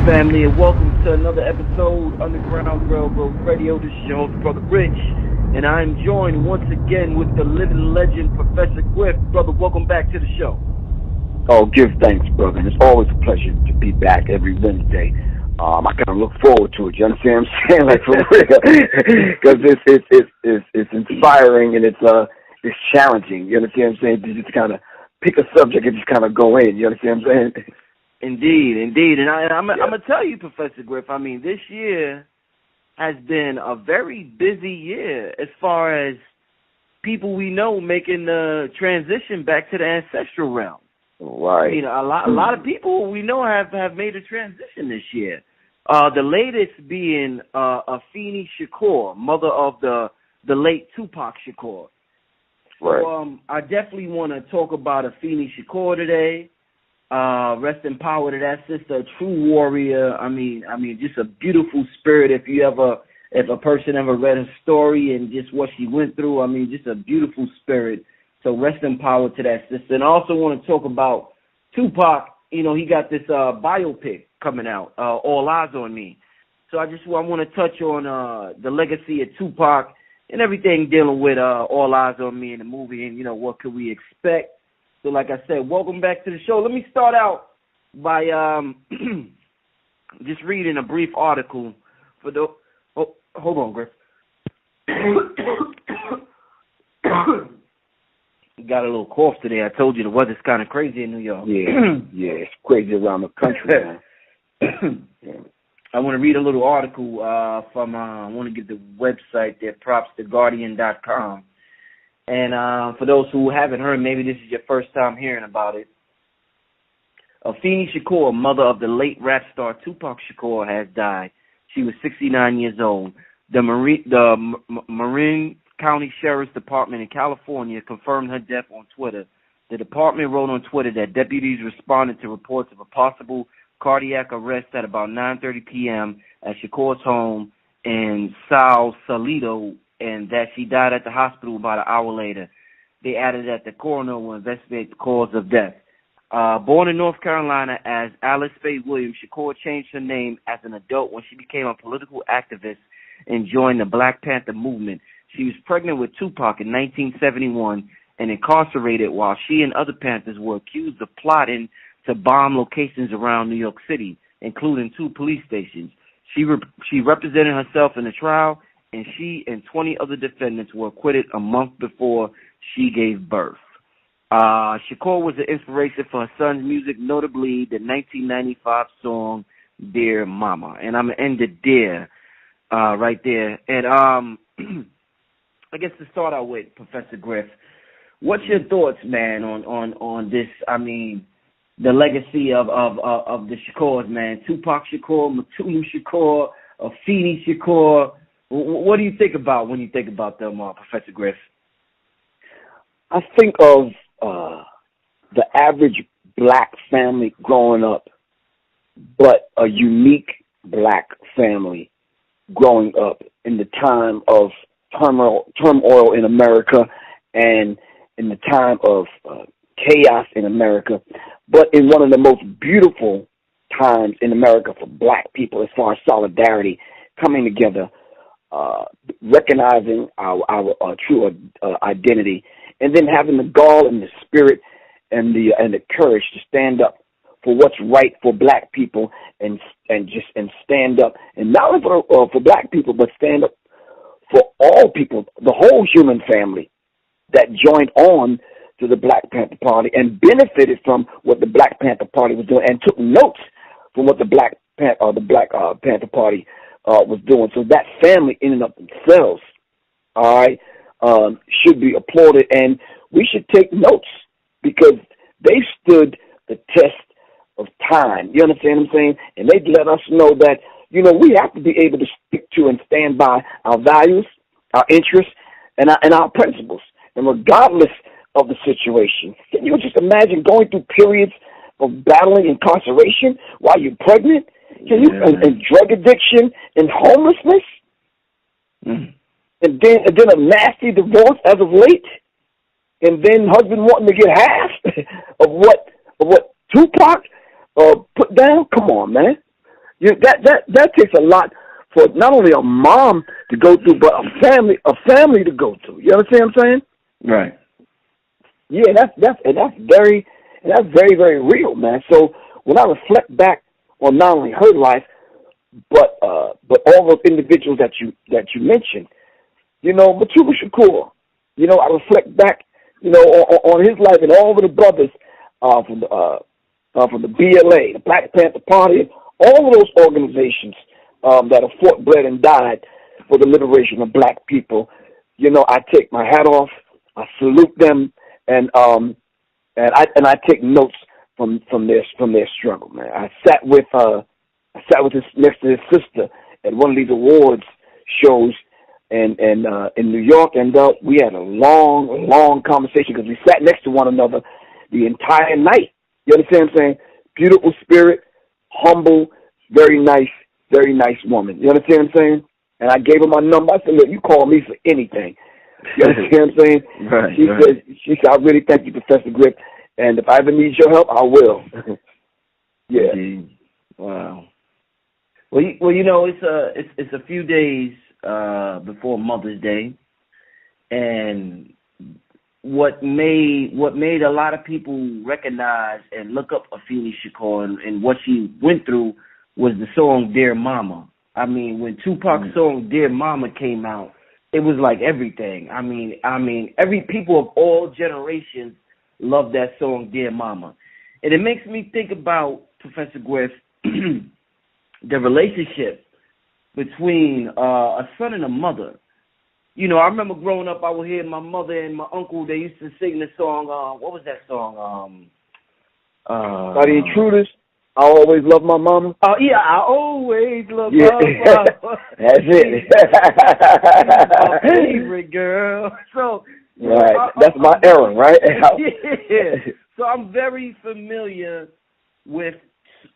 family, and welcome to another episode Underground Railroad Radio. This is your host, Brother Rich, and I'm joined once again with the living legend, Professor Griff. Brother, welcome back to the show. Oh, give thanks, brother. And it's always a pleasure to be back every Wednesday. I kind of look forward to it. You understand what I'm saying? Like, for real, because it's inspiring and it's challenging. You understand what I'm saying? To just kind of pick a subject and just kind of go in. You understand what I'm saying? Indeed. And I'm going to tell you, Professor Griff, I mean, this year has been a very busy year as far as people we know making the transition back to the ancestral realm. Right. I mean, a lot of people we know have made a transition this year. The latest being Afeni Shakur, mother of the late Tupac Shakur. Right. So I definitely want to talk about Afeni Shakur today. Rest in power to that sister, a true warrior. I mean, just a beautiful spirit. If a person ever read her story and just what she went through, I mean, just a beautiful spirit. So rest in power to that sister. And I also want to talk about Tupac. You know, he got this biopic coming out, All Eyes on Me. So I want to touch on the legacy of Tupac and everything dealing with All Eyes on Me in the movie, and, you know, what could we expect. So like I said, welcome back to the show. Let me start out by just reading a brief article for the... Oh, hold on, Griff. Got a little cough today. I told you the weather's kind of crazy in New York. Yeah, it's crazy around the country, man. I want to read a little article from, I want to give the website there, props to Guardian.com. And for those who haven't heard, maybe this is your first time hearing about it. Afeni Shakur, mother of the late rap star Tupac Shakur, has died. She was 69 years old. The Marin County Sheriff's Department in California confirmed her death on Twitter. The department wrote on Twitter that deputies responded to reports of a possible cardiac arrest at about 9:30 p.m. at Shakur's home in Sausalito, and that she died at the hospital about an hour later. They added that the coroner will investigate the cause of death. Born in North Carolina as Alice Faye Williams, Shakur changed her name as an adult when she became a political activist and joined the Black Panther movement. She was pregnant with Tupac in 1971 and incarcerated while she and other Panthers were accused of plotting to bomb locations around New York City, including 2 police stations. She represented herself in the trial, and she and 20 other defendants were acquitted a month before she gave birth. Shakur was the inspiration for her son's music, notably the 1995 song Dear Mama. And I'm going to end it there, right there. And I guess to start out with, Professor Griff, what's your thoughts, man, on this? I mean, the legacy of the Shakurs, man. Tupac Shakur, Matum Shakur, Afeni Shakur. What do you think about when you think about them, Professor Griff? I think of the average black family growing up, but a unique black family growing up in the time of turmoil in America and in the time of chaos in America, but in one of the most beautiful times in America for black people as far as solidarity, coming together, recognizing our true identity, and then having the gall and the spirit and the courage to stand up for what's right for black people and stand up, and not only for black people, but stand up for all people, the whole human family that joined on to the Black Panther Party and benefited from what the Black Panther Party was doing and took notes from what the Black Panther Party was doing. So that family in and of themselves, all right, should be applauded, and we should take notes because they stood the test of time. You understand what I'm saying? And they let us know that, you know, we have to be able to stick to and stand by our values, our interests, and our principles. And regardless of the situation, can you just imagine going through periods of battling incarceration while you're pregnant? Can you and drug addiction and homelessness, and then a nasty divorce as of late, and then husband wanting to get half of what Tupac put down? Come on, man. That takes a lot for not only a mom to go through, but a family to go through. You understand what I'm saying? Right. Yeah, that's very very real, man. So when I reflect back on not only her life, but all those individuals that you mentioned, Matuba Shakur, I reflect back, on his life and all of the brothers from the BLA, the Black Panther Party, all of those organizations that have fought, bled, and died for the liberation of black people. I take my hat off, I salute them, and I take notes from their struggle, man. I sat with next to his sister at one of these awards shows in New York, and we had a long conversation because we sat next to one another the entire night. You understand what I'm saying? Beautiful spirit, humble, very nice woman. You understand what I'm saying? And I gave her my number. I said, look, you call me for anything. You understand what I'm saying? Right, she said, I really thank you, Professor Griff, and if I ever need your help, I will. Yeah. Indeed. Wow. Well, it's a few days before Mother's Day, and what made a lot of people recognize and look up Afeni Shakur and what she went through was the song Dear Mama. I mean, when Tupac's song Dear Mama came out, it was like everything. I mean, every people of all generations loved that song Dear Mama. And it makes me think about, Professor Griff, the relationship between a son and a mother. I remember growing up, I would hear my mother and my uncle, they used to sing the song, what was that song? By the Intruders, I Always Love My Mama. Oh, yeah, I always love my mama. That's it. My favorite girl. So, right, that's my era, right? Yeah. So I'm very familiar with,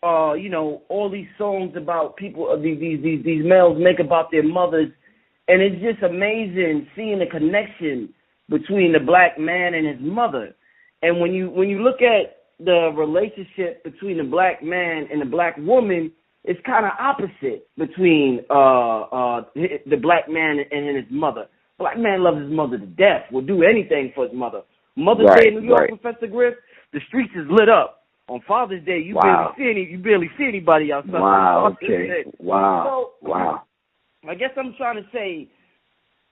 all these songs about people, these males make about their mothers, and it's just amazing seeing the connection between the black man and his mother. And when you look at the relationship between the black man and the black woman, it's kind of opposite between the black man and his mother. Black man loves his mother to death, will do anything for his mother. Mother's Day in New York, Professor Griff, the streets is lit up. On Father's Day, you barely see anybody outside. Wow, okay. Wow, so, wow. I guess I'm trying to say,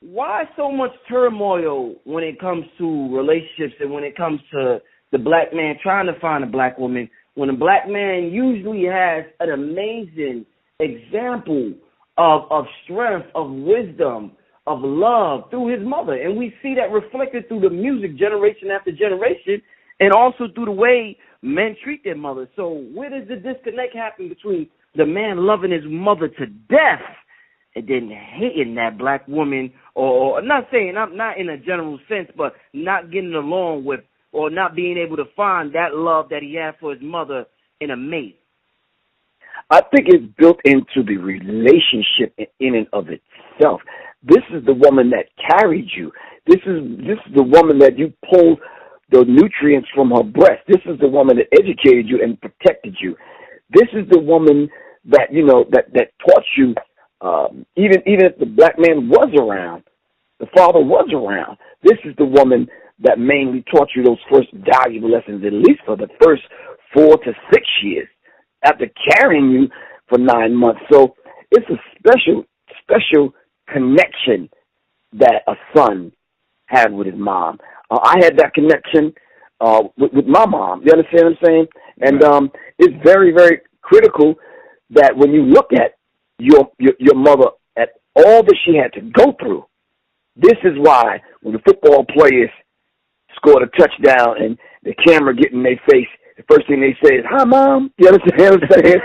why so much turmoil when it comes to relationships and when it comes to the black man trying to find a black woman, when a black man usually has an amazing example of strength, of wisdom, of love through his mother. And we see that reflected through the music generation after generation, and also through the way men treat their mother. So where does the disconnect happen between the man loving his mother to death and then hating that black woman, or not saying, not in a general sense, but not getting along with or not being able to find that love that he had for his mother in a mate? I think it's built into the relationship in and of itself. This is the woman that carried you. This is the woman that you pulled the nutrients from her breast. This is the woman that educated you and protected you. This is the woman that that taught you. Even if the black man was around, the father was around. This is the woman that mainly taught you those first valuable lessons, at least for the first 4 to 6 years after carrying you for 9 months. So it's a special connection that a son had with his mom. I had that connection with my mom. You understand what I'm saying? And it's very, very critical that when you look at your mother, at all that she had to go through, this is why when the football players scored a touchdown and the camera get in their face, the first thing they say is, "Hi, Mom." You understand what I'm saying?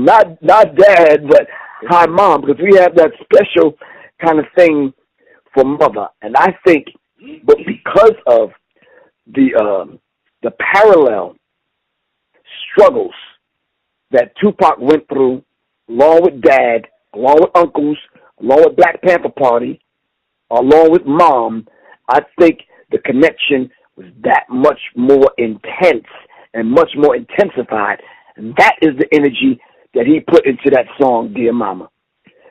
not dad, but hi, Mom, because we have that special kind of thing for mother. And I think, but because of the parallel struggles that Tupac went through, along with dad, along with uncles, along with Black Panther Party, along with mom, I think the connection was that much more intense and much more intensified And that is the energy that he put into that song, Dear Mama.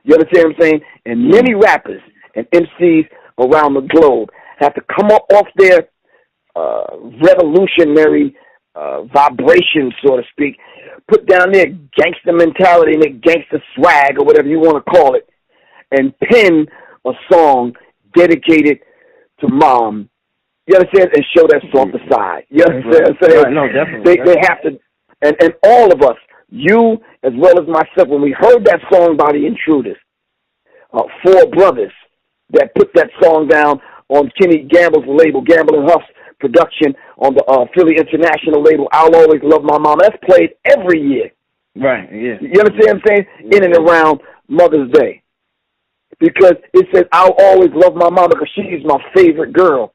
You understand what I'm saying? And many rappers and MCs around the globe have to come up off their revolutionary vibration, so to speak, put down their gangster mentality and their gangster swag or whatever you want to call it, and pen a song dedicated to mom. You understand? And show that softer side. You understand what I'm saying? Right, no, definitely. They have to, and all of us, you as well as myself, when we heard that song by the Intruders, 4 brothers that put that song down on Kenny Gamble's label, Gamble and Huff's production on the Philly International label, I'll Always Love My Mama. That's played every year. Right, yeah. You understand what I'm saying? In and around Mother's Day. Because it says, I'll always love my mama because she's my favorite girl.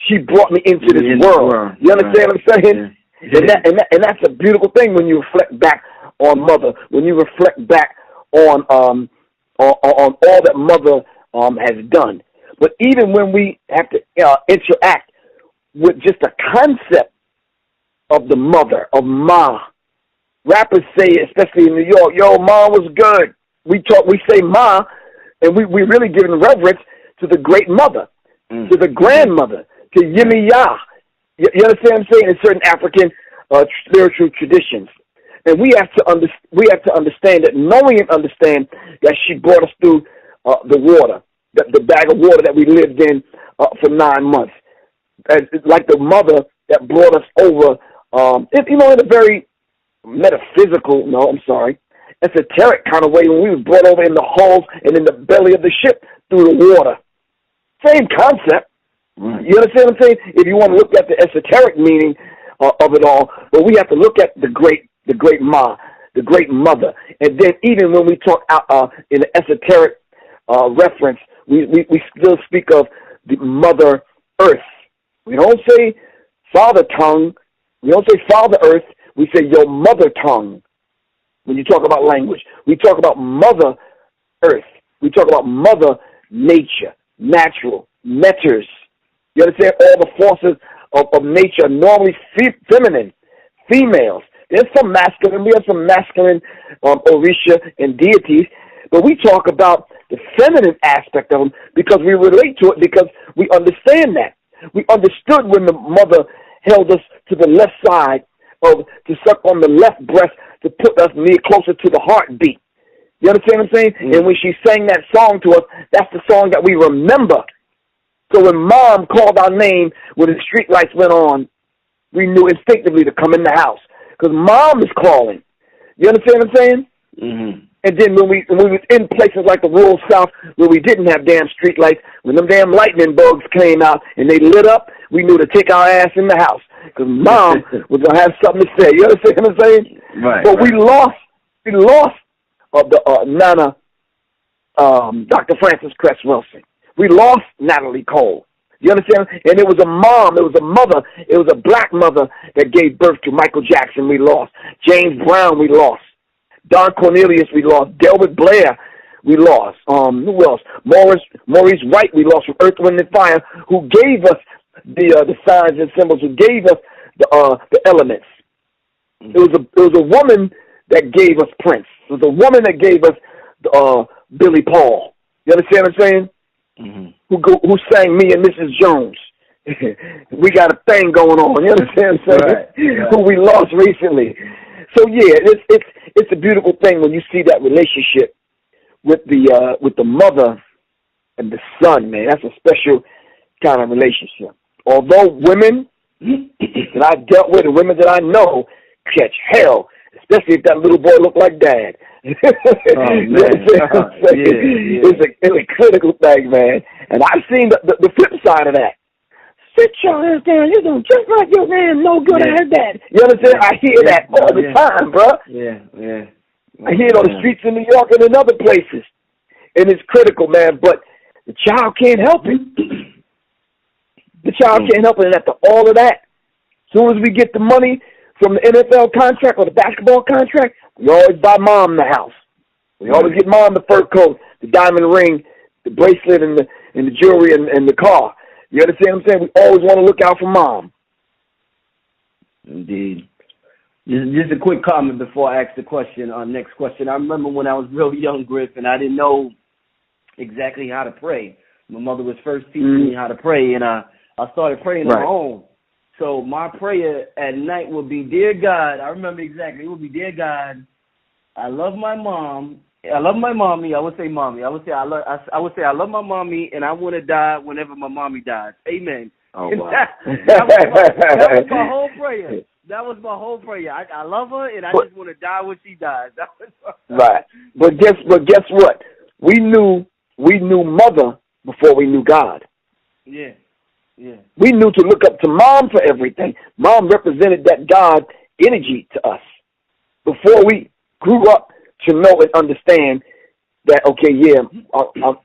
She brought me into this world. You understand what I'm saying? Yeah. And that's a beautiful thing when you reflect back on Mother, when you reflect back on all that Mother has done. But even when we have to interact with just a concept of the mother, of Ma, rappers say, especially in New York, yo, Ma was good. We say Ma, and we really giving reverence to the great mother, to the grandmother, to Yimmy Ya. You understand what I'm saying? In certain African spiritual traditions. And we have to understand that, knowing and understand that she brought us through the water, the bag of water that we lived in for 9 months. Like the mother that brought us over, in a very esoteric kind of way, when we were brought over in the hulls and in the belly of the ship through the water. Same concept. Right. You understand what I'm saying? If you want to look at the esoteric meaning of it all, but we have to look at the great Ma, the great mother. And then even when we talk in the esoteric reference, we still speak of the Mother Earth. We don't say Father Tongue. We don't say Father Earth. We say your mother tongue. When you talk about language, we talk about Mother Earth. We talk about Mother Nature, natural, netters. You understand? All the forces of nature are normally feminine, females. There's some masculine. We have some masculine Orisha and deities, but we talk about the feminine aspect of them because we relate to it, because we understand that. We understood when the mother held us to the left side to suck on the left breast to put us near closer to the heartbeat. You understand what I'm saying? Mm. And when she sang that song to us, that's the song that we remember. So when Mom called our name, when the street lights went on, we knew instinctively to come in the house because Mom is calling. You understand what I'm saying? Mm-hmm. And then when we was in places like the rural South where we didn't have damn street lights, when them damn lightning bugs came out and they lit up, we knew to take our ass in the house because Mom was gonna have something to say. You understand what I'm saying? Right. But we lost the Nana, Dr. Frances Cress Wilson. We lost Natalie Cole. You understand? And it was a mom, it was a mother, it was a black mother that gave birth to Michael Jackson. We lost James Brown. We lost Don Cornelius. We lost Delbert Blair. We lost who else? Maurice White. We lost from Earth, Wind and Fire, who gave us the signs and symbols, who gave us the elements. It was a woman that gave us Prince. It was a woman that gave us Billy Paul. You understand what I'm saying? Mm-hmm. Who sang Me and Mrs. Jones. We got a thing going on. You understand what I'm saying? Right. Who we lost recently. So yeah, it's a beautiful thing when you see that relationship with the mother and the son, man. That's a special kind of relationship. Although women that I dealt with and women that I know catch hell, especially if that little boy looked like Dad. It's a critical thing, man. And I've seen the flip side of that. Sit your ass down. You're doing just like your man. No good ass dad. You understand? I hear that all the time, bro. Yeah. I hear it on the streets in New York and in other places. And it's critical, man. But the child can't help it. The child can't help it. And after all of that, as soon as we get the money from the NFL contract or the basketball contract, we always buy Mom the house. We always get Mom the fur coat, the diamond ring, the bracelet, and the jewelry, and the car. You understand what I'm saying? We always want to look out for Mom. Indeed. Just a quick comment before I ask the question. Next question. I remember when I was real young, Griff, and I didn't know exactly how to pray. My mother was first teaching me how to pray, and I started praying on my own. So my prayer at night would be, Dear God, I remember exactly, it would be, Dear God, I love my mom. I love my mommy. I would say mommy. I would say I love my mommy, and I want to die whenever my mommy dies. Amen. Oh, wow. that was my whole prayer. That was my whole prayer. I love her, and I just want to die when she dies. That was right. But guess what? We knew Mother before we knew God. Yeah. Yeah. We knew to look up to Mom for everything. Mom represented that God energy to us before we grew up to know and understand that, okay, yeah,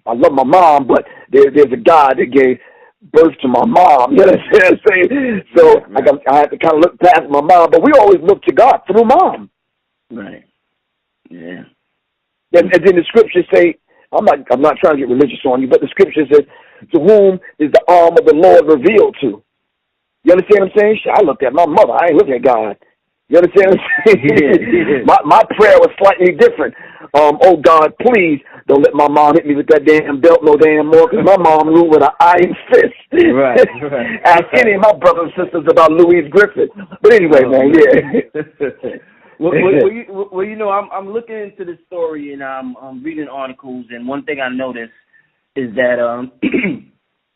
I love my mom, but there's a God that gave birth to my mom. You know what I'm saying? So I had to kind of look past my mom, but we always look to God through Mom. Right. Yeah. And then the scriptures say, I'm not trying to get religious on you, but the scripture says, to whom is the arm of the Lord revealed to? You understand what I'm saying? I looked at my mother. I ain't looking at God. You understand what I'm saying? My prayer was slightly different. Oh, God, please don't let my mom hit me with that damn belt no damn more, because my mom ruled with an iron fist. Right. Ask any of my brothers and sisters about Louise Griffith. But anyway, man, yeah. Well, you know, I'm looking into the story, and I'm reading articles, and one thing I noticed is that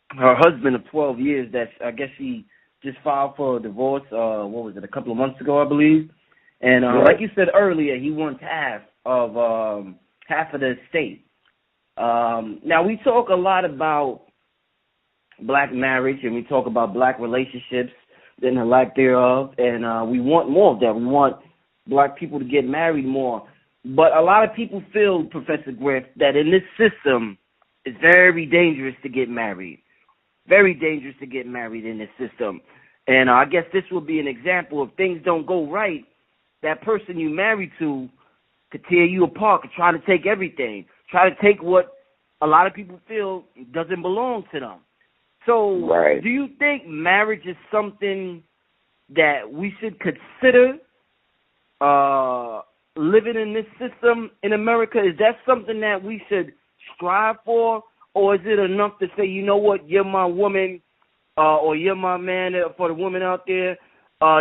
her husband of 12 years, that I guess she just filed for a divorce, what was it, a couple of months ago, I believe. And like you said earlier, he wants half of the estate. Now, we talk a lot about black marriage, and we talk about black relationships and the lack thereof, and we want more of that. We want black people to get married more. But a lot of people feel, Professor Griff, that in this system, it's very dangerous to get married. Very dangerous to get married in this system. And I guess this will be an example. If things don't go right, that person you married to could tear you apart, could try to take everything, try to take what a lot of people feel doesn't belong to them. So do you think marriage is something that we should consider living in this system in America? Is that something that we should strive for, or is it enough to say, you know what, you're my woman, or you're my man? For the women out there,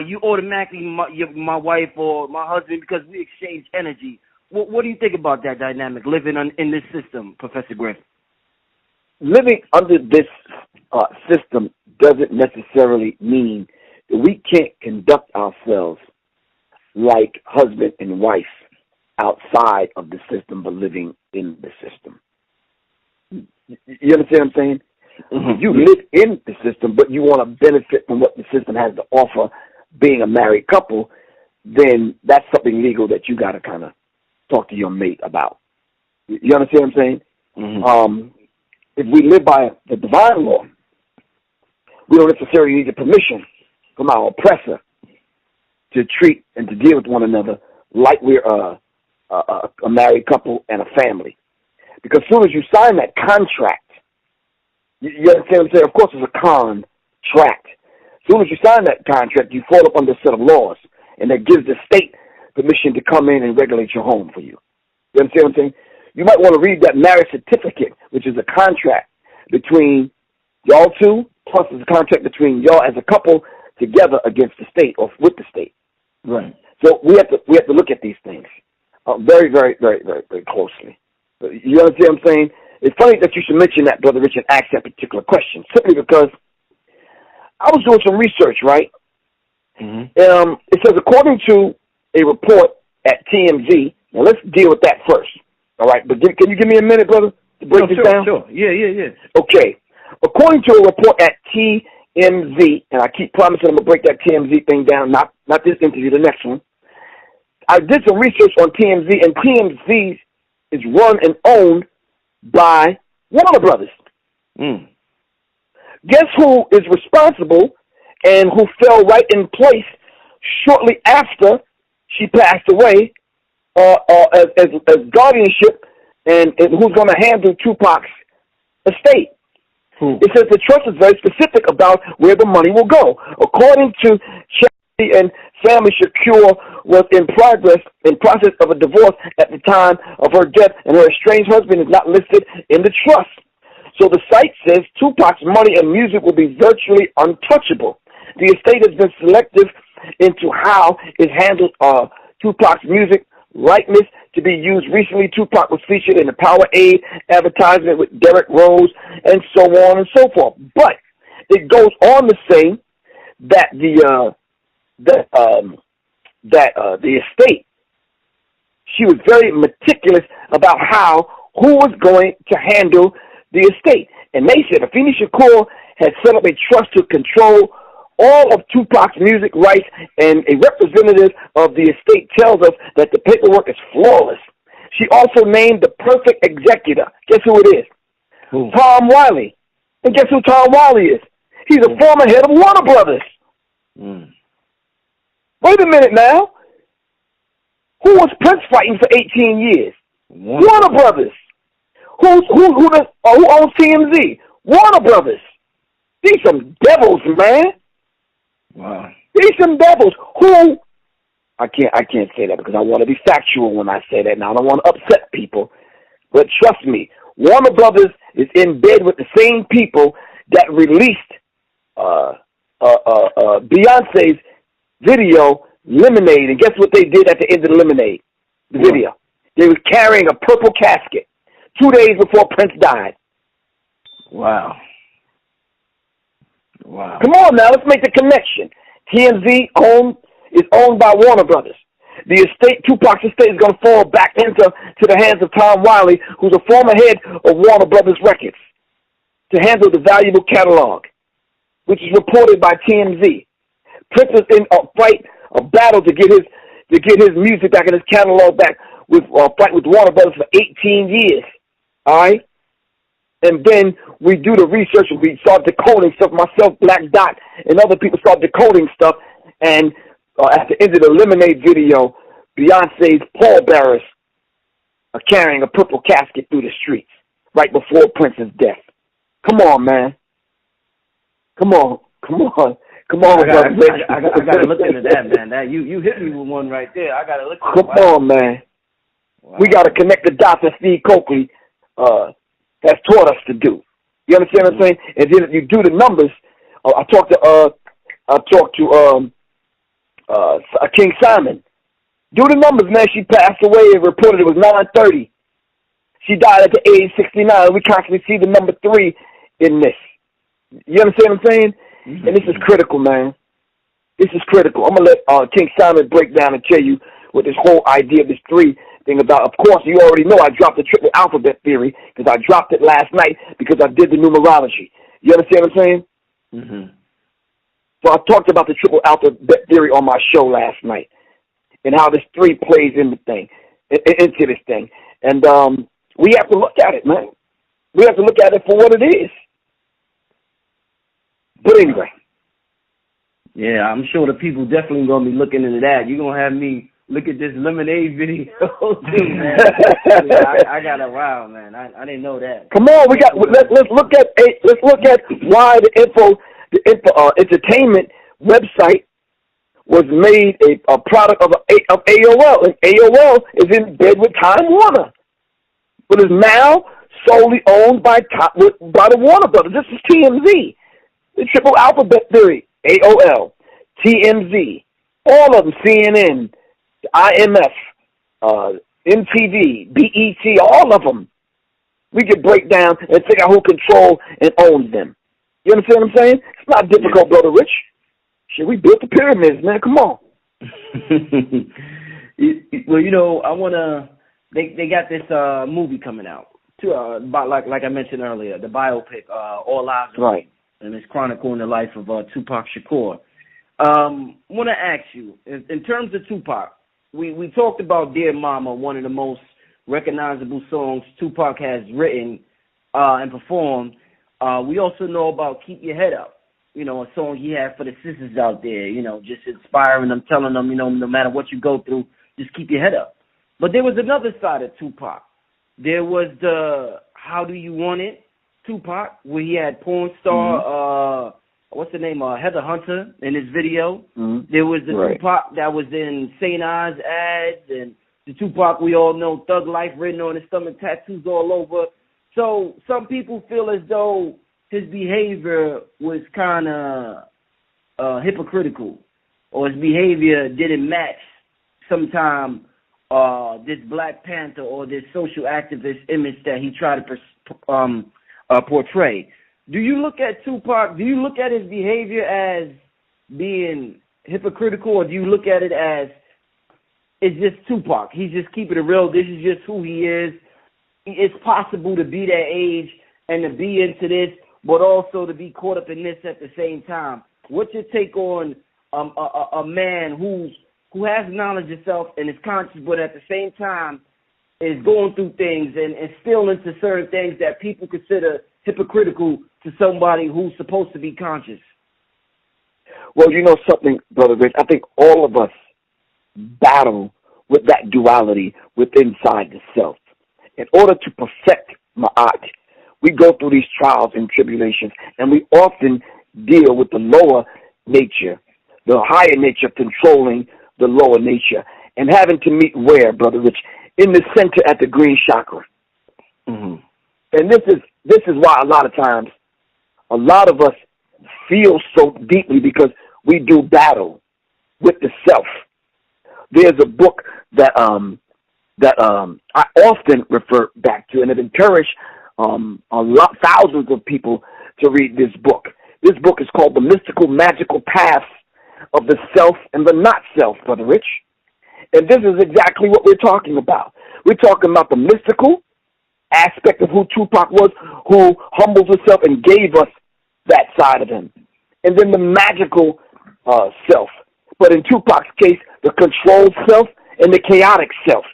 you automatically you're my wife or my husband because we exchange energy. What do you think about that dynamic, living in this system, Professor Griff? Living under this system doesn't necessarily mean that we can't conduct ourselves like husband and wife outside of the system, but living in the system. You understand what I'm saying? Mm-hmm. You live in the system, but you want to benefit from what the system has to offer being a married couple, then that's something legal that you got to kind of talk to your mate about. You understand what I'm saying? Mm-hmm. If we live by the divine law, we don't necessarily need the permission from our oppressor to treat and to deal with one another like we're a married couple and a family. Because as soon as you sign that contract, you understand what I'm saying? Of course, it's a contract. As soon as you sign that contract, you fall up under a set of laws, and that gives the state permission to come in and regulate your home for you. You understand what I'm saying? You might want to read that marriage certificate, which is a contract between y'all two, plus it's a contract between y'all as a couple together against the state or with the state. Right. So we have to look at these things very, very, very, very, very closely. You understand what I'm saying? It's funny that you should mention that, Brother Richard asked that particular question, simply because I was doing some research, right? Mm-hmm. It says, according to a report at TMZ, now let's deal with that first, all right? But can you give me a minute, brother, to break this down? Sure, yeah. Okay. According to a report at TMZ, and I keep promising I'm going to break that TMZ thing down, not this interview, the next one. I did some research on TMZ, and TMZ is run and owned by Warner Brothers. Mm. Guess who is responsible and who fell right in place shortly after she passed away as guardianship and who's going to handle Tupac's estate? It says the trust is very specific about where the money will go. According to Charity and Family Shakur, was in process of a divorce at the time of her death, and her estranged husband is not listed in the trust. So the site says Tupac's money and music will be virtually untouchable. The estate has been selective into how it handles Tupac's music rightness to be used. Recently, Tupac was featured in the Powerade advertisement with Derrick Rose and so on and so forth. But it goes on to say that the estate, she was very meticulous about who was going to handle the estate. And they said Afeni Shakur had set up a trust to control all of Tupac's music rights, and a representative of the estate tells us that the paperwork is flawless. She also named the perfect executor. Guess who it is? Who? Tom Wiley. And guess who Tom Wiley is? He's a former head of Warner Brothers. Wait a minute now. Who was Prince fighting for 18 years? Warner Brothers. Who owns TMZ? Warner Brothers. These some devils, man. Wow. These some devils. Who? I can't say that because I want to be factual when I say that. Now I don't want to upset people, but trust me, Warner Brothers is in bed with the same people that released Beyonce's video Lemonade, and guess what they did at the end of the Lemonade? The video. They was carrying a purple casket 2 days before Prince died. Wow. Wow. Come on now, let's make the connection. TMZ is owned by Warner Brothers. The estate, Tupac's estate, is going to fall back into the hands of Tom Wiley, who's a former head of Warner Brothers Records, to handle the valuable catalog, which is reported by TMZ. Prince is in a battle to get his music back and his catalog back with fight with Warner Brothers for 18 years. All right. And then we do the research and we start decoding stuff. Myself, Black Dot, and other people start decoding stuff. And at the end of the Lemonade video, Beyonce's pallbearers are carrying a purple casket through the streets right before Prince's death. Come on, man. Come on. I got to look into that, man. That you hit me with one right there. I got to look into Come on, man. Wow. We got to connect the dots that Steve Coakley has taught us to do. You understand what I'm saying? And then if you do the numbers, I talked to King Simon. Do the numbers, man. She passed away and reported it was 9:30. She died at the age 69. We constantly see the number 3 in this. You understand what I'm saying? Mm-hmm. And this is critical, man. This is critical. I'm going to let King Simon break down and tell you what this whole idea of this 3 thing about. Of course, you already know I dropped the triple alphabet theory because I dropped it last night because I did the numerology. You understand what I'm saying? Mm-hmm. So I talked about the triple alphabet theory on my show last night and how this 3 plays into this thing. And we have to look at it, man. We have to look at it for what it is. But anyway. Yeah, I'm sure the people definitely going to be looking into that. You're going to have me look at this Lemonade video too, man. I got a wow, man. I didn't know that. Come on, let's look at why the entertainment website was made a product of AOL, and AOL is in bed with Time Warner, but is now solely owned by the Warner Brothers. This is TMZ, the triple alphabet theory, AOL, TMZ, all of them, CNN, IMF, MTV, BET, all of them. We can break down and figure out who controls and owns them. You understand what I'm saying? It's not difficult, Brother Rich. Shit, we built the pyramids, man. Come on. Well, you know, I want to. They got this movie coming out about like I mentioned earlier, the biopic, All Lives Are Right, and it's chronicling the life of Tupac Shakur. Want to ask you, in terms of Tupac, we talked about Dear Mama, one of the most recognizable songs Tupac has written and performed. We also know about Keep Your Head Up, you know, a song he had for the sisters out there, you know, just inspiring them, telling them, you know, no matter what you go through, just keep your head up. But there was another side of Tupac. There was the How Do You Want It Tupac, where he had porn star what's the name? Heather Hunter in his video. Mm-hmm. There was the Right. Tupac that was in St. Ives ads, and the Tupac we all know, Thug Life written on his stomach, tattoos all over. So some people feel as though his behavior was kind of hypocritical, or his behavior didn't match sometime this Black Panther or this social activist image that he tried to portray. Do you look at Tupac, do you look at his behavior as being hypocritical, or do you look at it as it's just Tupac? He's just keeping it real. This is just who he is. It's possible to be that age and to be into this, but also to be caught up in this at the same time. What's your take on a man who has knowledge of self and is conscious, but at the same time is going through things and still into certain things that people consider hypocritical to somebody who's supposed to be conscious? Well, you know something, Brother Rich, I think all of us battle with that duality within inside the self. In order to perfect Ma'at, we go through these trials and tribulations, and we often deal with the lower nature, the higher nature controlling the lower nature, and having to meet where, Brother Rich? In the center at the green chakra. Mm-hmm. And this is why a lot of times, a lot of us feel so deeply, because we do battle with the self. There's a book that I often refer back to, and have encouraged thousands of people to read this book. This book is called The Mystical Magical Paths of the Self and the Not Self, Brother Rich. And this is exactly what we're talking about. We're talking about the mystical aspect of who Tupac was, who humbled himself and gave us that side of him. And then the magical self. But in Tupac's case, the controlled self and the chaotic self.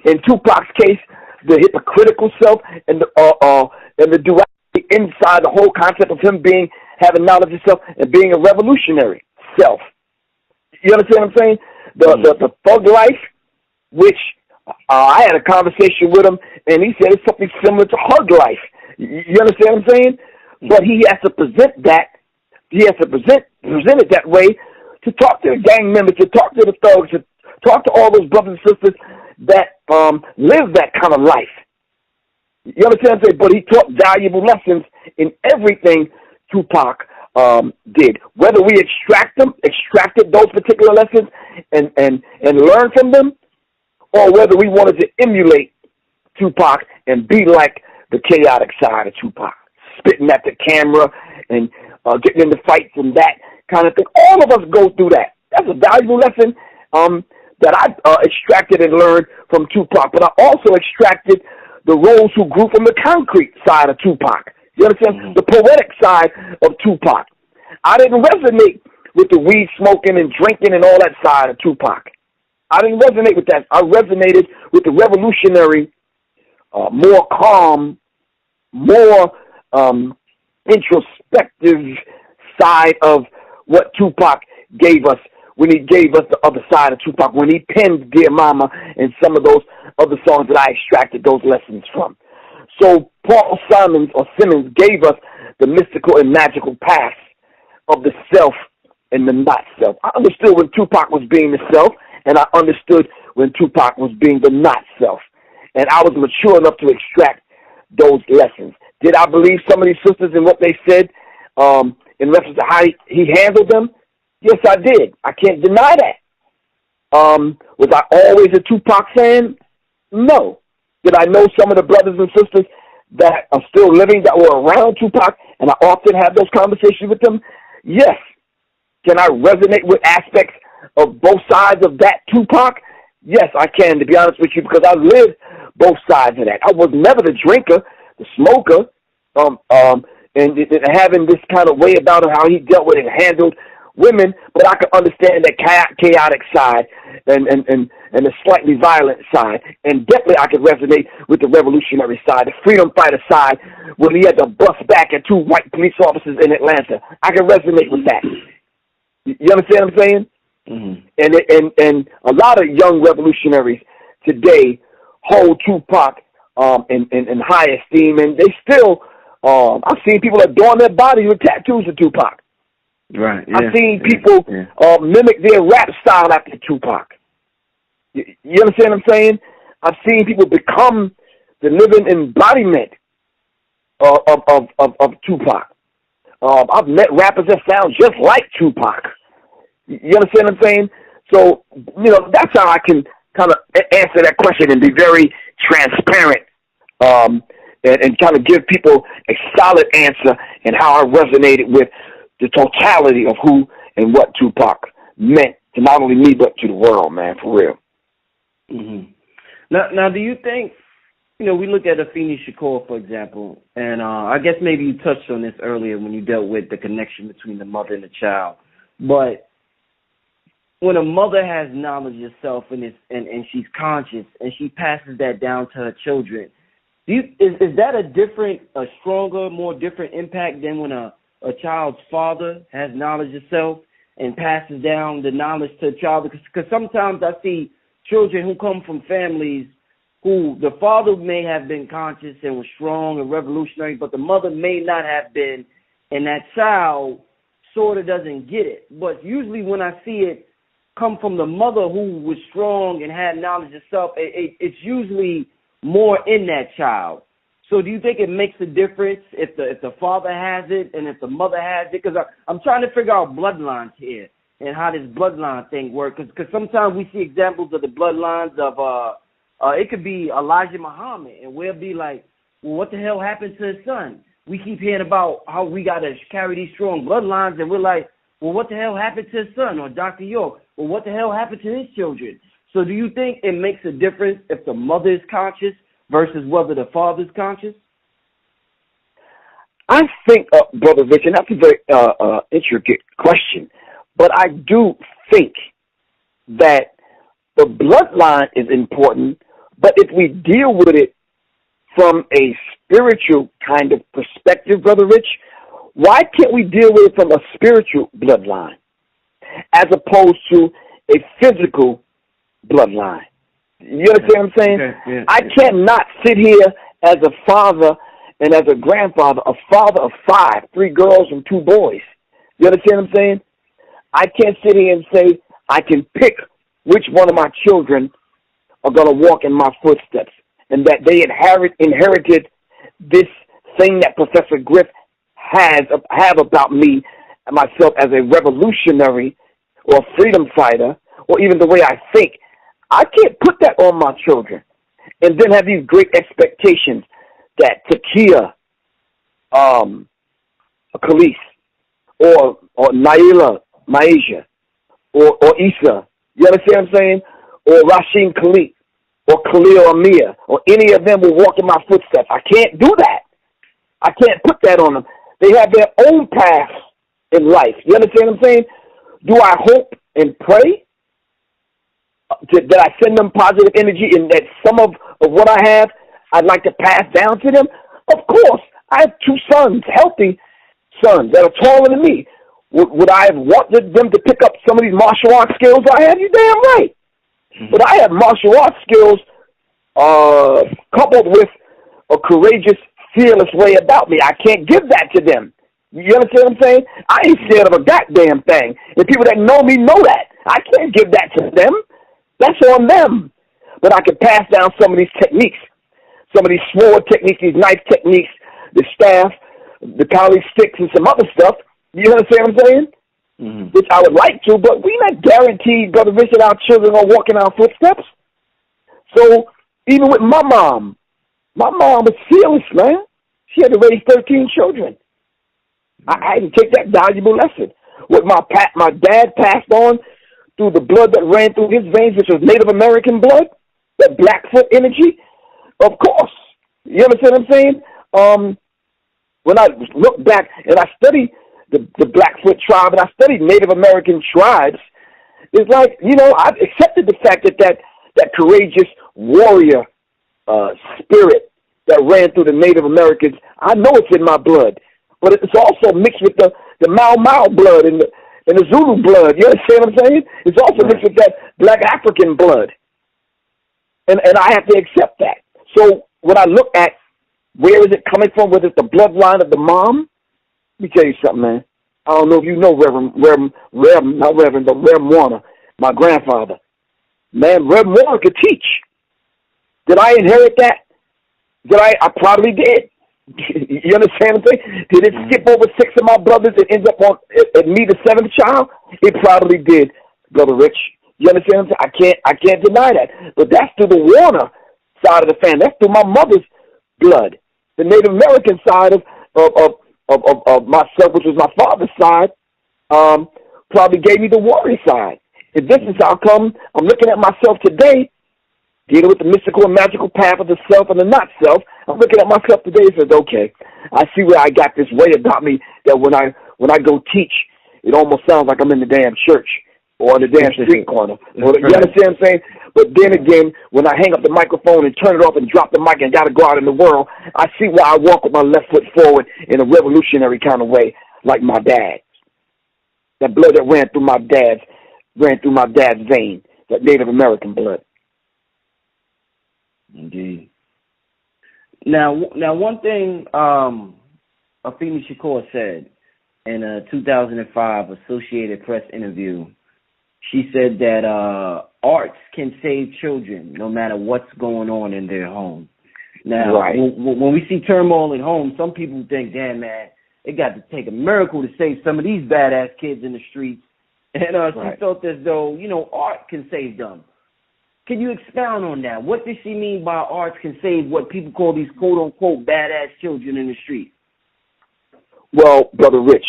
In Tupac's case, the hypocritical self and the duality inside the whole concept of him having knowledge of self and being a revolutionary self. You understand what I'm saying? The thug life, which I had a conversation with him, and he said it's something similar to hug life. You understand what I'm saying? But he has to present that. He has to present it that way to talk to the gang members, to talk to the thugs, to talk to all those brothers and sisters that live that kind of life. You understand what I'm saying? But he taught valuable lessons in everything Tupac did. Whether we extracted those particular lessons and learn from them, or whether we wanted to emulate Tupac and be like the chaotic side of Tupac, spitting at the camera and getting into fights and that kind of thing. All of us go through that. That's a valuable lesson that I extracted and learned from Tupac. But I also extracted the roles who grew from the concrete side of Tupac. You understand? Mm-hmm. The poetic side of Tupac. I didn't resonate with the weed smoking and drinking and all that side of Tupac. I didn't resonate with that. I resonated with the revolutionary, more calm, more introspective side of what Tupac gave us when he gave us the other side of Tupac, when he penned Dear Mama and some of those other songs that I extracted those lessons from. So Paul Simmons gave us the mystical and magical paths of the self and the not self. I understood when Tupac was being the self, and I understood when Tupac was being the not self. And I was mature enough to extract those lessons. Did I believe some of these sisters in what they said in reference to how he handled them? Yes, I did. I can't deny that. Was I always a Tupac fan? No. Did I know some of the brothers and sisters that are still living that were around Tupac, and I often have those conversations with them? Yes. Can I resonate with aspects of both sides of that Tupac? Yes, I can, to be honest with you, because I lived both sides of that. I was never the drinker, the smoker, and having this kind of way about him, how he dealt with and handled women, but I could understand that chaotic side and the slightly violent side, and definitely I could resonate with the revolutionary side, the freedom fighter side, when he had to bust back at 2 white police officers in Atlanta. I can resonate with that. You understand what I'm saying? Mm-hmm. And a lot of young revolutionaries today hold Tupac in high esteem, and they still I've seen people adorn their bodies with tattoos of Tupac. Right. Yeah, I've seen people mimic their rap style after Tupac. You understand what I'm saying? I've seen people become the living embodiment of Tupac. I've met rappers that sound just like Tupac. You understand what I'm saying? So, that's how I can kind of answer that question and be very transparent and kind of give people a solid answer and how I resonated with the totality of who and what Tupac meant to not only me but to the world, man, for real. Mm-hmm. Now, do you think, we look at Afeni Shakur, for example, and I guess maybe you touched on this earlier when you dealt with the connection between the mother and the child, but when a mother has knowledge of self and she's conscious and she passes that down to her children, is that a stronger, more different impact than when a child's father has knowledge of self and passes down the knowledge to the child? Because sometimes I see children who come from families who the father may have been conscious and was strong and revolutionary, but the mother may not have been, and that child sort of doesn't get it. But usually when I see it come from the mother who was strong and had knowledge of self, it's usually more in that child. So do you think it makes a difference if the father has it and if the mother has it? Because I'm trying to figure out bloodlines here and how this bloodline thing works. Because sometimes we see examples of the bloodlines of it could be Elijah Muhammad, and we'll be like, well, what the hell happened to his son? We keep hearing about how we got to carry these strong bloodlines, and we're like, well, what the hell happened to his son? Or Dr. York, well, what the hell happened to his children? So do you think it makes a difference if the mother is conscious versus whether the father is conscious? I think, Brother Rich, and that's a very intricate question, but I do think that the bloodline is important, but if we deal with it from a spiritual kind of perspective, Brother Rich, why can't we deal with it from a spiritual bloodline as opposed to a physical bloodline? You understand what I'm saying? Yeah. I cannot sit here as a father and as a grandfather, a father of 5, 3 girls and 2 boys. You understand what I'm saying? I can't sit here and say I can pick which one of my children are going to walk in my footsteps and that they inherited this thing that Professor Griff have about me and myself as a revolutionary or a freedom fighter or even the way I think. I can't put that on my children and then have these great expectations that Takia, Khalees, or Naila, Maisha, or Issa, you understand what I'm saying? Or Rasheen Khalid, or Khalil Amir, or any of them will walk in my footsteps. I can't do that. I can't put that on them. They have their own path in life. You understand what I'm saying? Do I hope and pray that I send them positive energy and that some of what I have I'd like to pass down to them? Of course. I have 2 sons, healthy sons that are taller than me. Would I have wanted them to pick up some of these martial arts skills I have? You're damn right. Mm-hmm. But I have martial arts skills coupled with a courageous, fearless way about me. I can't give that to them. You understand what I'm saying? I ain't scared of a goddamn thing. And people that know me know that. I can't give that to them. That's on them. But I can pass down some of these techniques, some of these sword techniques, these knife techniques, the staff, the collie sticks, and some other stuff. You understand what I'm saying? Mm-hmm. Which I would like to, but we're not guaranteed, Brother Rich, that our children are walking our footsteps. So even with my mom was fearless, man. She had to raise 13 children. I had to take that valuable lesson. What my dad passed on through the blood that ran through his veins, which was Native American blood, that Blackfoot energy, of course. You understand what I'm saying? When I look back and I study the Blackfoot tribe and I studied Native American tribes, it's like, I've accepted the fact that courageous warrior spirit that ran through the Native Americans, I know it's in my blood. But it's also mixed with the Mau Mau blood and the Zulu blood. You understand what I'm saying? It's also mixed with that Black African blood. And I have to accept that. So when I look at where is it coming from, whether it's the bloodline of the mom, let me tell you something, man. I don't know if you know not Reverend, but Reverend Warner, my grandfather. Man, Reverend Warner could teach. Did I inherit that? I probably did. You understand what I'm saying? Did it skip over 6 of my brothers and end up at me, the 7th child? It probably did, Brother Rich. You understand what I'm saying? I can't deny that. But that's through the Warner side of the family. That's through my mother's blood. The Native American side of myself, which was my father's side, probably gave me the Warrior side. And this is how come I'm looking at myself today, dealing with the mystical and magical path of the self and the not self. I'm looking at myself today and says, okay, I see where I got this way about me that when I go teach, it almost sounds like I'm in the damn church or on the damn street corner. You understand what I'm saying? But then again, when I hang up the microphone and turn it off and drop the mic and got to go out in the world, I see why I walk with my left foot forward in a revolutionary kind of way, like my dad. That blood that ran through my dad's vein, that Native American blood. Indeed. Now, one thing Afeni Shakur said in a 2005 Associated Press interview, she said that arts can save children no matter what's going on in their home. Now, right. when we see turmoil in homes, some people think, damn, man, it got to take a miracle to save some of these badass kids in the streets. And she felt as though, art can save them. Can you expound on that? What does she mean by arts can save what people call these quote-unquote badass children in the street? Well, Brother Rich,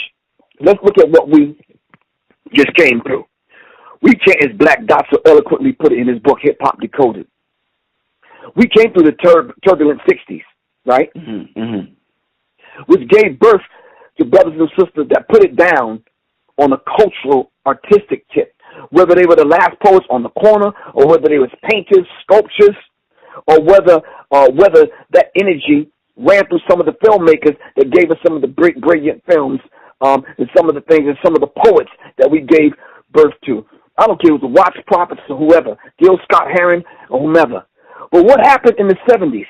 let's look at what we just came through. We can't, as Black Dot so eloquently put it in his book, Hip Hop Decoded. We came through the turbulent 60s, right? Mm-hmm. Which gave birth to brothers and sisters that put it down on a cultural, artistic tip. Whether they were the last poets on the corner, or whether they was painters, sculptures, or whether that energy ran through some of the filmmakers that gave us some of the brilliant films, and some of the things and some of the poets that we gave birth to. I don't care if it was the Watts Prophets or whoever, Gil Scott-Heron or whomever. But what happened in the 70s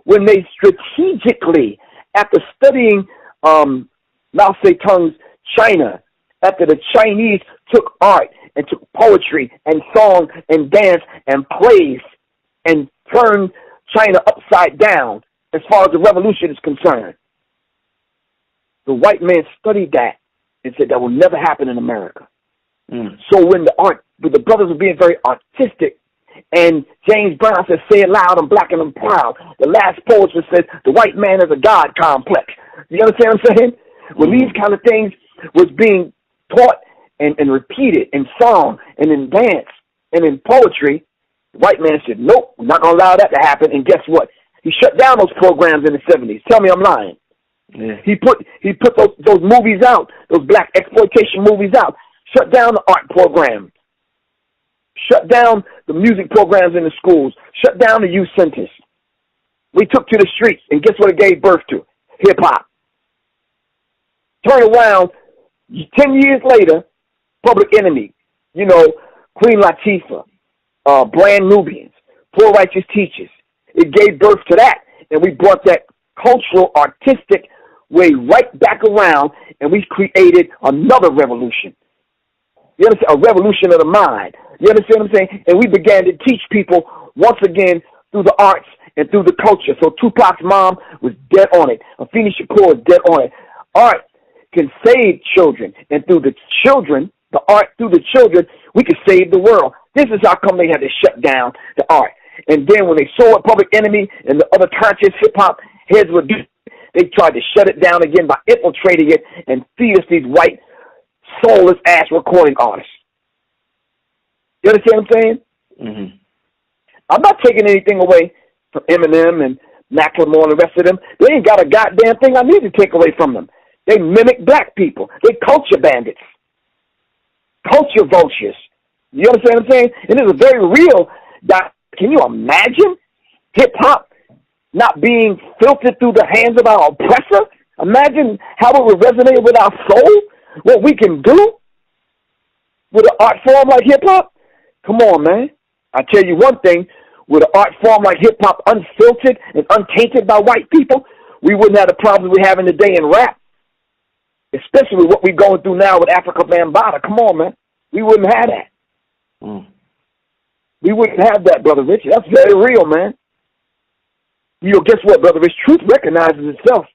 when they strategically, after studying Mao Zedong's China, after the Chinese took art and took poetry and song and dance and plays and turned China upside down as far as the revolution is concerned, the white man studied that and said that will never happen in America. So when the brothers were being very artistic, and James Brown said, say it loud, I'm black and I'm proud. The last poet said, the white man has a God complex. You understand what I'm saying? When these kind of things was being taught and repeated in song and in dance and in poetry, the white man said, nope, we're not going to allow that to happen. And guess what? He shut down those programs in the 70s. Tell me I'm lying. Yeah. He put those movies out, those black exploitation movies out. Shut down the art program. Shut down the music programs in the schools. Shut down the youth centers. We took to the streets, and guess what it gave birth to? Hip-hop. Turn around, 10 years later, Public Enemy, Queen Latifah, Brand Nubians, Poor Righteous Teachers. It gave birth to that, and we brought that cultural, artistic way right back around, and we created another revolution. You understand? A revolution of the mind. You understand what I'm saying? And we began to teach people once again through the arts and through the culture. So Tupac's mom was dead on it. Afeni Shakur was dead on it. Art can save children. And through the children, the art through the children, we can save the world. This is how come they had to shut down the art. And then when they saw what Public Enemy and the other conscious hip-hop heads would do, they tried to shut it down again by infiltrating it and feed us these white soulless ass recording artists. You understand what I'm saying? Mm-hmm. I'm not taking anything away from Eminem and Macklemore and the rest of them. They ain't got a goddamn thing I need to take away from them. They mimic black people. They culture bandits. Culture vultures. You understand what I'm saying? And it's a very real can you imagine hip-hop not being filtered through the hands of our oppressor? Imagine how it would resonate with our soul? What we can do with an art form like hip-hop? Come on, man. I tell you one thing, with an art form like hip-hop unfiltered and untainted by white people, we wouldn't have the problems we're having today in rap. especially with what we're going through now with Africa Bambaataa. Come on, man. We wouldn't have that. We wouldn't have that, Brother Rich. That's very real, man. You know, guess what, Brother Rich? Truth recognizes itself.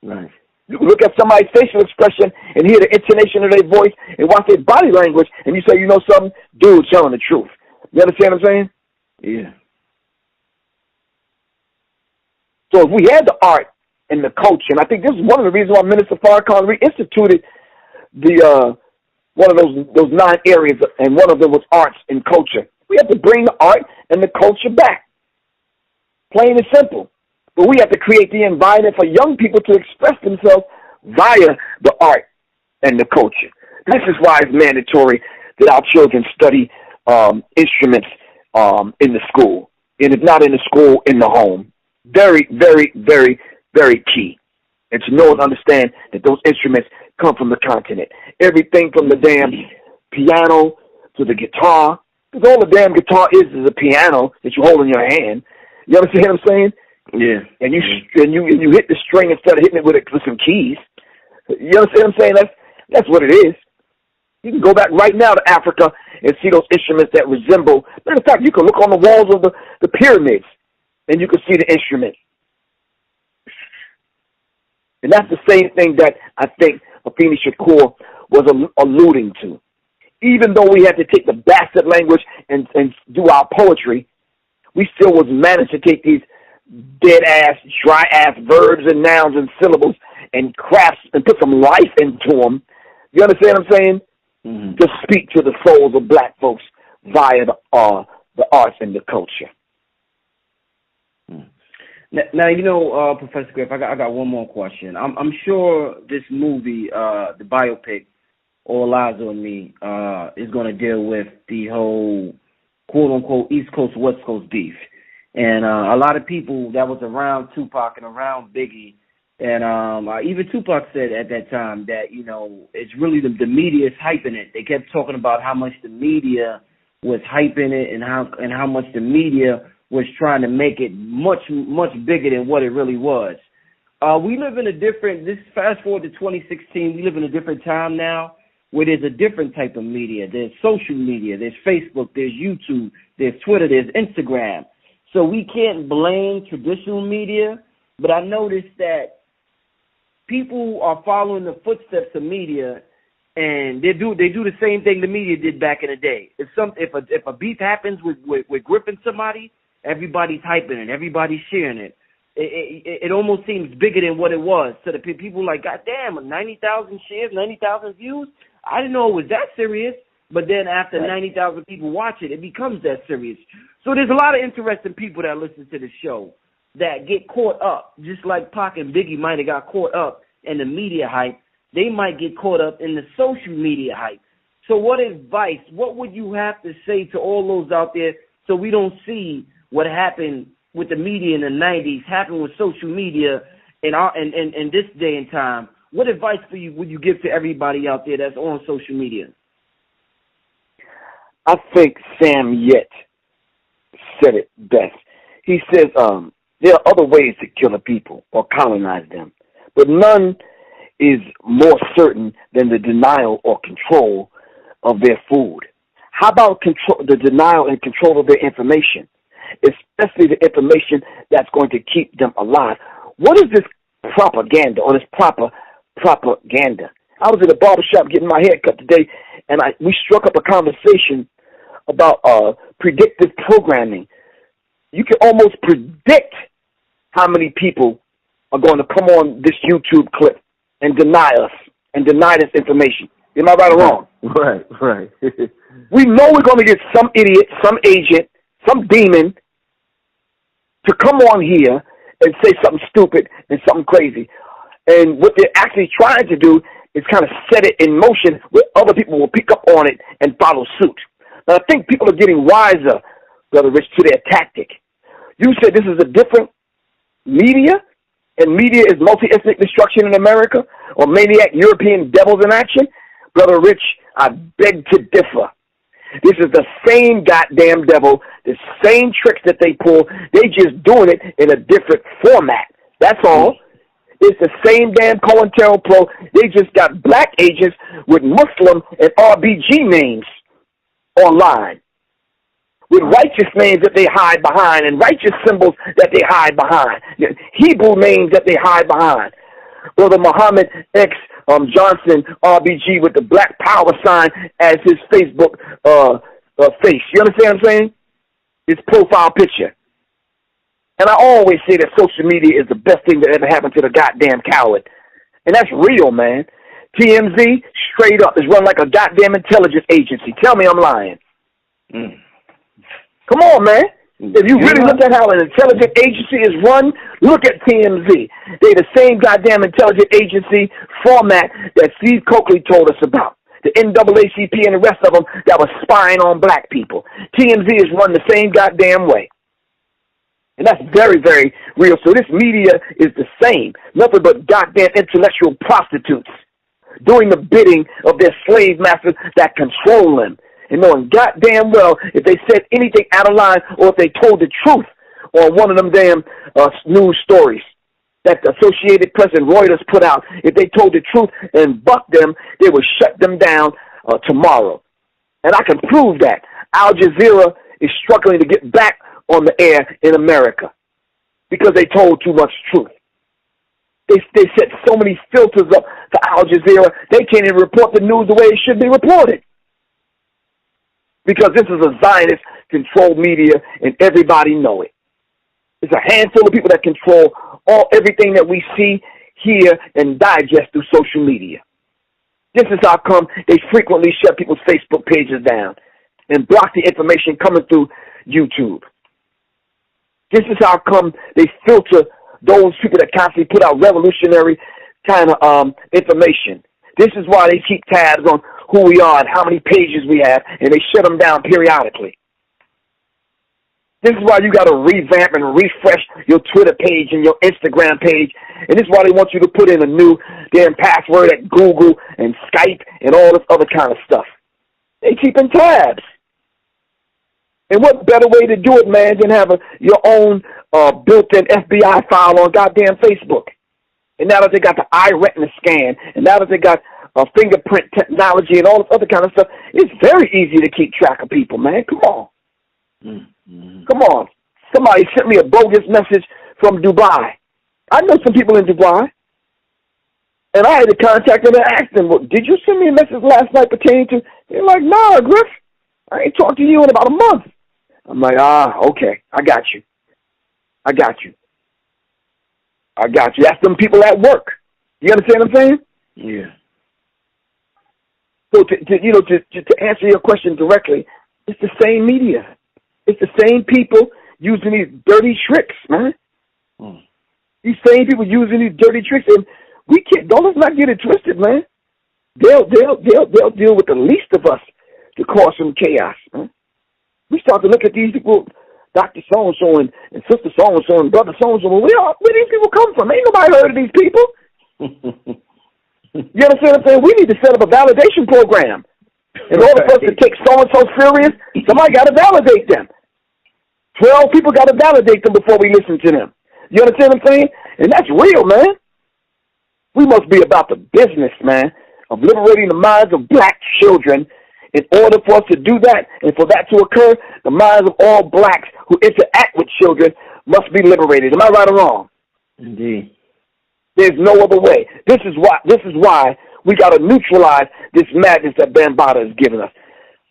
Right. You can look at somebody's facial expression and hear the intonation of their voice and watch their body language, and you say, you know something? Dude, telling the truth. You understand what I'm saying? Yeah. So if we had the art and the culture, and I think this is one of the reasons why Minister Farrakhan reinstituted the one of those 9 areas, and one of them was arts and culture. We have to bring the art and the culture back. Plain and simple. But we have to create the environment for young people to express themselves via the art and the culture. This is why it's mandatory that our children study instruments in the school. And if not in the school, in the home. Very, very, very, very key. And to know and understand that those instruments come from the continent. Everything from the damn piano to the guitar. Because all the damn guitar is a piano that you hold in your hand. You understand what I'm saying? Yeah. And you hit the string instead of hitting it with some keys. You understand what I'm saying? That's what it is. You can go back right now to Africa and see those instruments that resemble. Matter of fact, you can look on the walls of the pyramids and you can see the instruments. And that's the same thing that I think Afeni Shakur was alluding to. Even though we had to take the bastard language and do our poetry, we still was managed to take these dead-ass, dry-ass verbs and nouns and syllables and crafts and put some life into them. You understand what I'm saying? Mm-hmm. To speak to the souls of black folks via the arts and the culture. Now, you know, Professor Griff, I got one more question. I'm sure this movie, the biopic, All Eyes on Me, is going to deal with the whole quote-unquote East Coast, West Coast beef. And a lot of people that was around Tupac and around Biggie, and even Tupac said at that time that, you know, it's really the media is hyping it. They kept talking about how much the media was hyping it and how much the media was trying to make it much, much bigger than what it really was. We live in this fast forward to 2016, we live in a different time now where there's a different type of media. There's social media, there's Facebook, there's YouTube, there's Twitter, there's Instagram. So we can't blame traditional media, but I noticed that people are following the footsteps of media, and they do the same thing the media did back in the day. If a beef happens with Griff and somebody, everybody's hyping it, everybody's sharing it. It almost seems bigger than what it was. So the people like, God damn, 90,000 shares, 90,000 views. I didn't know it was that serious. But then after 90,000 people watch it, it becomes that serious. So there's a lot of interesting people that listen to the show that get caught up, just like Pac and Biggie might have got caught up in the media hype. They might get caught up in the social media hype. So what would you have to say to all those out there so we don't see what happened with the media in the 90s happen with social media in this day and time? What advice would you give to everybody out there that's on social media? I think Sam Yet said it best. He says there are other ways to kill a people or colonize them, but none is more certain than the denial or control of their food. How about the denial and control of their information, especially the information that's going to keep them alive? What is this propaganda or this propaganda? I was at a barbershop getting my hair cut today, and we struck up a conversation about predictive programming. You can almost predict how many people are going to come on this YouTube clip and deny us and deny this information. Am I right or wrong? Right. We know we're going to get some idiot, some agent, some demon to come on here and say something stupid and something crazy. And what they're actually trying to do is kind of set it in motion where other people will pick up on it and follow suit. Now, I think people are getting wiser, Brother Rich, to their tactic. You said this is a different media, and media is multi-ethnic destruction in America, or maniac European devils in action. Brother Rich, I beg to differ. This is the same goddamn devil, the same tricks that they pull. They just doing it in a different format. That's all. It's the same damn COINTELPRO. They just got black agents with Muslim and RBG names online, with righteous names that they hide behind and righteous symbols that they hide behind, Hebrew names that they hide behind. Brother Muhammad X Johnson, RBG, with the black power sign as his Facebook face. You understand what I'm saying? His profile picture. And I always say that social media is the best thing that ever happened to the goddamn coward. And that's real, man. TMZ, straight up, is run like a goddamn intelligence agency. Tell me I'm lying. Come on, man. If you really look at how an intelligence agency is run, look at TMZ. They're the same goddamn intelligence agency format that Steve Coakley told us about. The NAACP and the rest of them that was spying on black people. TMZ is run the same goddamn way. And that's very, very real. So this media is the same. Nothing but goddamn intellectual prostitutes doing the bidding of their slave masters that control them. And knowing goddamn well if they said anything out of line or if they told the truth on one of them damn news stories that the Associated Press and Reuters put out, if they told the truth and bucked them, they would shut them down tomorrow. And I can prove that. Al Jazeera is struggling to get back on the air in America because they told too much truth. They set so many filters up to Al Jazeera, they can't even report the news the way it should be reported. Because this is a Zionist-controlled media, and everybody know it. It's a handful of people that control everything that we see, hear, and digest through social media. This is how come they frequently shut people's Facebook pages down and block the information coming through YouTube. This is how come they filter those people that constantly put out revolutionary kind of information. This is why they keep tabs on who we are and how many pages we have, and they shut them down periodically. This is why you got to revamp and refresh your Twitter page and your Instagram page, and this is why they want you to put in a new damn password at Google and Skype and all this other kind of stuff. They keeping tabs. And what better way to do it, man, than have your own built-in FBI file on goddamn Facebook? And now that they got the RYHME scan, and now that they got fingerprint technology and all this other kind of stuff, it's very easy to keep track of people, man. Come on. Come on. Somebody sent me a bogus message from Dubai. I know some people in Dubai. And I had to contact them and ask them, well, did you send me a message last night pertaining to... They're like, nah, Griff. I ain't talked to you in about a month. I'm like, okay. I got you. That's them people at work. You understand what I'm saying? Yeah. So to answer your question directly, it's the same media. It's the same people using these dirty tricks, man. These same people using these dirty tricks, and we can't. Let's not get it twisted, man. They'll deal with the least of us to cause some chaos, man. We start to look at these people, Dr. So-and-so and Sister So-and-so and Brother So-and-so. Where these people come from? Ain't nobody heard of these people. You understand what I'm saying? We need to set up a validation program. In order for us to take so-and-so serious, somebody got to validate them. 12 people got to validate them before we listen to them. You understand what I'm saying? And that's real, man. We must be about the business, man, of liberating the minds of black children. In order for us to do that and for that to occur, the minds of all blacks who interact with children must be liberated. Am I right or wrong? Indeed. There's no other way. This is why we got to neutralize this madness that Bambaataa has given us.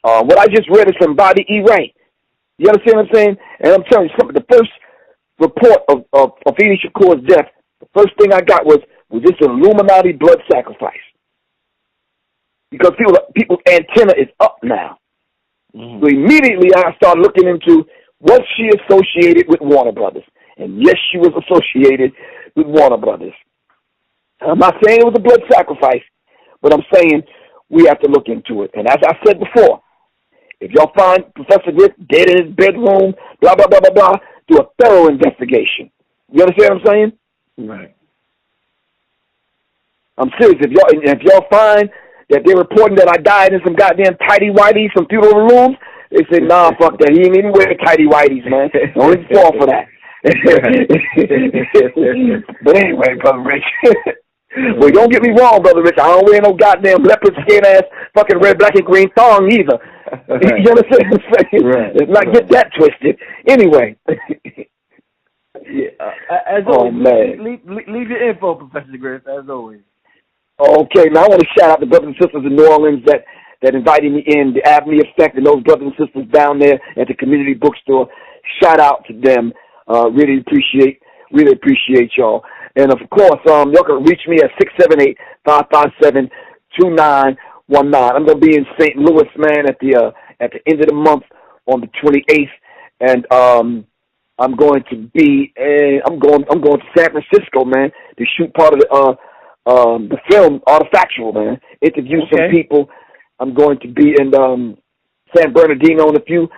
What I just read is from Body E. Wright. You understand what I'm saying? And I'm telling you something. The first report of Afeni Shakur's death, the first thing I got was this Illuminati blood sacrifice. Because people's antenna is up now. So immediately I started looking into, was she associated with Warner Brothers? And yes, she was associated with Warner Brothers. I'm not saying it was a blood sacrifice, but I'm saying we have to look into it. And as I said before, if y'all find Professor Griff dead in his bedroom, blah, blah, blah, blah, blah, do a thorough investigation. You understand what I'm saying? Right. I'm serious. If y'all find that they're reporting that I died in some goddamn tighty-whities, some funeral rooms, they say, nah, fuck that. He ain't even wear tighty-whities, man. Don't even fall for that. But anyway, Brother Rich. Well, don't get me wrong, Brother Rich. I don't wear no goddamn leopard skin ass fucking red, black, and green thong either. Right. You understand what I'm saying? Right. Let's not get that twisted. Anyway. Yeah. As always, leave your info, Professor Griff, as always. Okay, now I want to shout out the brothers and sisters in New Orleans that invited me in, the AFENI Effect, and those brothers and sisters down there at the community bookstore. Shout out to them. Really appreciate y'all. And of course, y'all can reach me at 678-557-2919. I'm gonna be in St. Louis, man, at the end of the month on the 28th, and I'm going to San Francisco, man, to shoot part of the film Artifactual, man. Interview some people. I'm going to be in San Bernardino and a few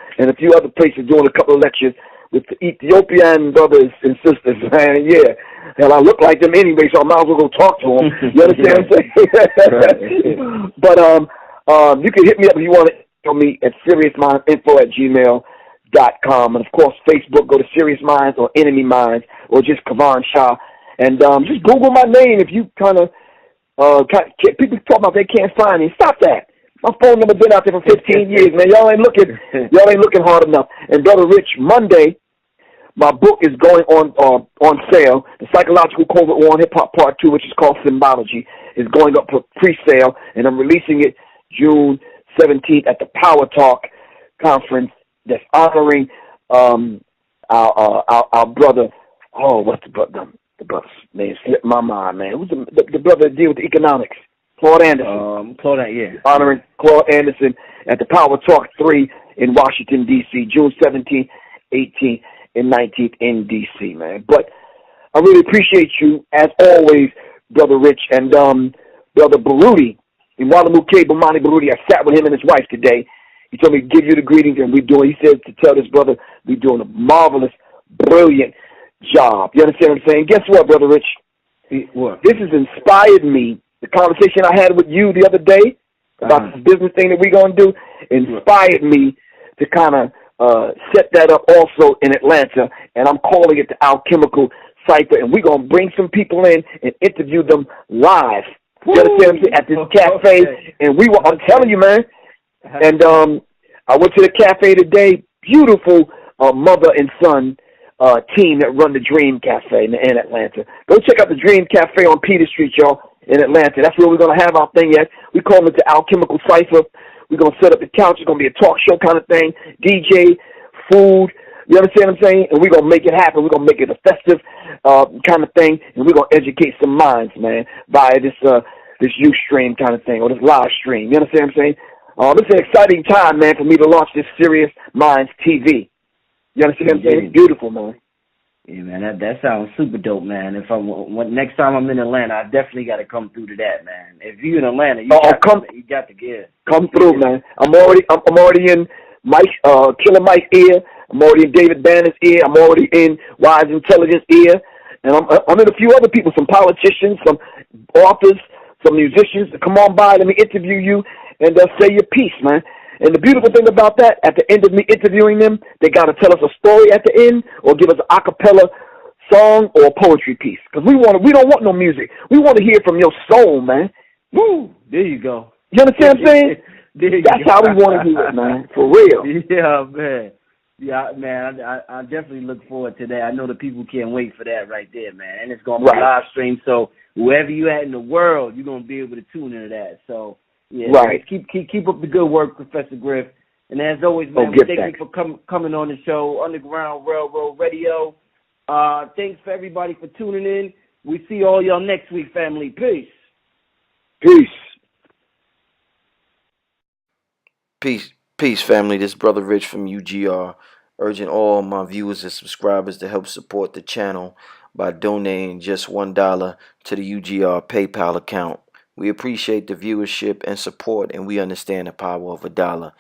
other places doing a couple of lectures with the Ethiopian brothers and sisters, man. Yeah. Hell, I look like them anyway, so I might as well go talk to them. You understand what I'm saying? But you can hit me up if you want to email me at seriousminds@gmail.com. And, of course, Facebook, go to Serious Minds or Enemy Minds or just Kavan Shah. And just Google my name if you people talk about they can't find me. Stop that. My phone number been out there for 15 years, man. Y'all ain't looking hard enough. And Brother Rich, Monday, my book is going on sale. The Psychological COVID War on Hip Hop Part 2, which is called Symbology, is going up for pre-sale, and I'm releasing it June 17th at the Power Talk conference that's honoring our brother. Oh, what's the brother? The brother's name slipped my mind, man. Who's the brother that deal with the economics? Claude Anderson. Honoring Claude Anderson at the Power Talk 3 in Washington, D.C., June 17th, 18th, and 19th in D.C., man. But I really appreciate you, as always, Brother Rich, and Brother Baruti, Imwalamuke Bamani Baruti. I sat with him and his wife today. He told me to give you the greetings, and he said to tell this brother we're doing a marvelous, brilliant job. You understand what I'm saying? Guess what, Brother Rich? What? This has inspired me. The conversation I had with you the other day about this business thing that we're going to do inspired me to kind of set that up also in Atlanta, and I'm calling it the Alchemical Cipher, and we're going to bring some people in and interview them live. You understand what I'm saying? At this cafe, and I'm telling you, man, and I went to the cafe today, beautiful mother and son team that run the Dream Cafe in Atlanta. Go check out the Dream Cafe on Peter Street, y'all, in Atlanta. That's where we're going to have our thing at. We call it the Alchemical Cipher. We're going to set up the couch. It's going to be a talk show kind of thing, DJ, food. You understand what I'm saying? And we're going to make it happen. We're going to make it a festive kind of thing, and we're going to educate some minds, man, via this Ustream kind of thing, or this live stream. You understand what I'm saying? This is an exciting time, man, for me to launch this Serious Minds TV. You understand what I'm saying? It's beautiful, man. Yeah, man, that sounds super dope, man. If next time I'm in Atlanta, I definitely got to come through to that, man. If you're in Atlanta, you got to get. Come through, man. I'm already in Killer Mike's ear. I'm already in David Banner's ear. I'm already in Wise Intelligence ear, and I'm in a few other people, some politicians, some authors, some musicians. Come on by, let me interview you, and say your piece, man. And the beautiful thing about that, at the end of me interviewing them, they got to tell us a story at the end or give us an a cappella song or a poetry piece. Because we don't want no music. We want to hear from your soul, man. Woo! There you go. You understand what I'm saying? That's how we want to do it, man. For real. Yeah, man. Yeah, man, I definitely look forward to that. I know the people can't wait for that right there, man. And it's going to be live stream, so wherever you at in the world, you're going to be able to tune into that. So, yeah, right. Keep up the good work, Professor Griff. And as always, man, thank you for coming on the show, Underground Railroad Radio. Thanks for everybody for tuning in. We see all y'all next week, family. Peace. Peace, family. This is Brother Rich from UGR, urging all my viewers and subscribers to help support the channel by donating just $1 to the UGR PayPal account. We appreciate the viewership and support, and we understand the power of $1.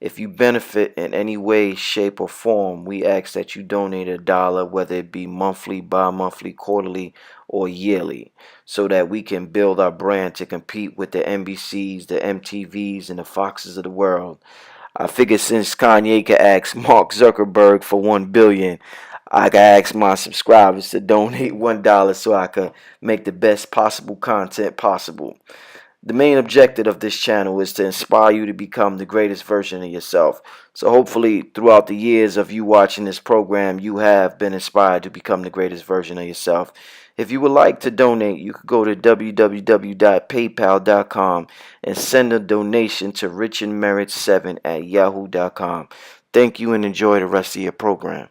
If you benefit in any way, shape, or form, we ask that you donate $1, whether it be monthly, bi-monthly, quarterly, or yearly, so that we can build our brand to compete with the NBCs, the MTVs, and the Foxes of the world. I figured since Kanye could ask Mark Zuckerberg for $1 billion, I can ask my subscribers to donate $1 so I could make the best possible content possible. The main objective of this channel is to inspire you to become the greatest version of yourself. So hopefully throughout the years of you watching this program, you have been inspired to become the greatest version of yourself. If you would like to donate, you could go to www.paypal.com and send a donation to richandmerit7@yahoo.com. Thank you and enjoy the rest of your program.